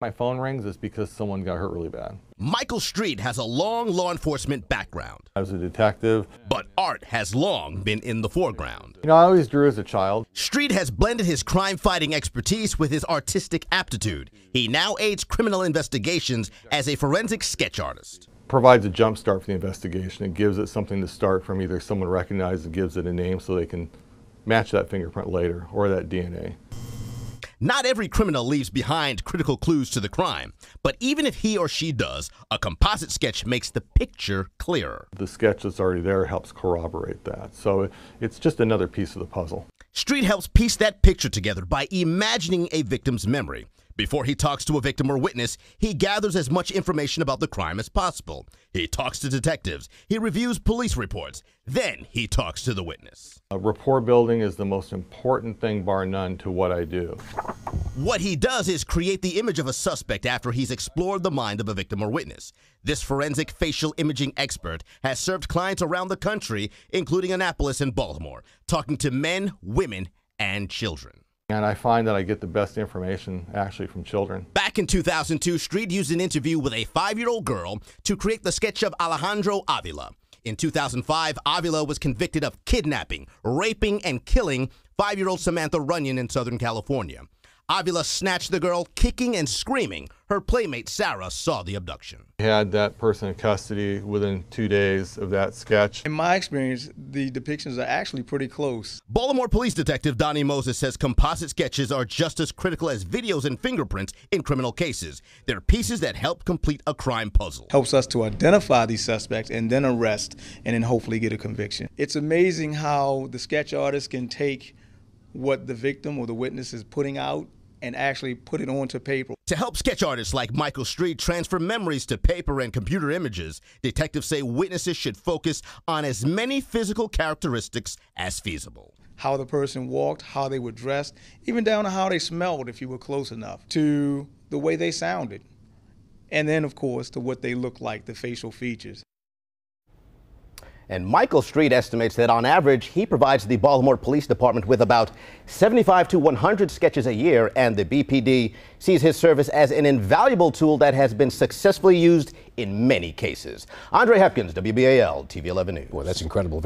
My phone rings is because someone got hurt really bad. Michael Street has a long law enforcement background. I was a detective. But art has long been in the foreground. You know, I always drew as a child. Street has blended his crime-fighting expertise with his artistic aptitude. He now aids criminal investigations as a forensic sketch artist. Provides a jump start for the investigation. It gives it something to start from. Either someone recognizes it, gives it a name so they can match that fingerprint later or that DNA. Not every criminal leaves behind critical clues to the crime, but even if he or she does, a composite sketch makes the picture clearer. The sketch that's already there helps corroborate that. So it's just another piece of the puzzle. Street helps piece that picture together by imagining a victim's memory. Before he talks to a victim or witness, he gathers as much information about the crime as possible. He talks to detectives. He reviews police reports. Then he talks to the witness. Rapport building is the most important thing, bar none, to what I do. What he does is create the image of a suspect after he's explored the mind of a victim or witness. This forensic facial imaging expert has served clients around the country, including Annapolis and Baltimore, talking to men, women, and children. And I find that I get the best information actually from children. Back in 2002, Street used an interview with a 5-year-old girl to create the sketch of Alejandro Avila. In 2005, Avila was convicted of kidnapping, raping, and killing 5-year-old Samantha Runyon in Southern California. Avila snatched the girl, kicking and screaming. Her playmate, Sarah, saw the abduction. I had that person in custody within 2 days of that sketch. In my experience, the depictions are actually pretty close. Baltimore Police Detective Donnie Moses says composite sketches are just as critical as videos and fingerprints in criminal cases. They're pieces that help complete a crime puzzle. Helps us to identify these suspects and then arrest and then hopefully get a conviction. It's amazing how the sketch artist can take what the victim or the witness is putting out and actually put it onto paper. To help sketch artists like Michael Street transfer memories to paper and computer images, detectives say witnesses should focus on as many physical characteristics as feasible. How the person walked, how they were dressed, even down to how they smelled if you were close enough, to the way they sounded, and then, of course, to what they looked like, the facial features. And Michael Street estimates that on average, he provides the Baltimore Police Department with about 75 to 100 sketches a year, and the BPD sees his service as an invaluable tool that has been successfully used in many cases. Andre Hepkins, WBAL TV 11 News. Boy, that's incredible.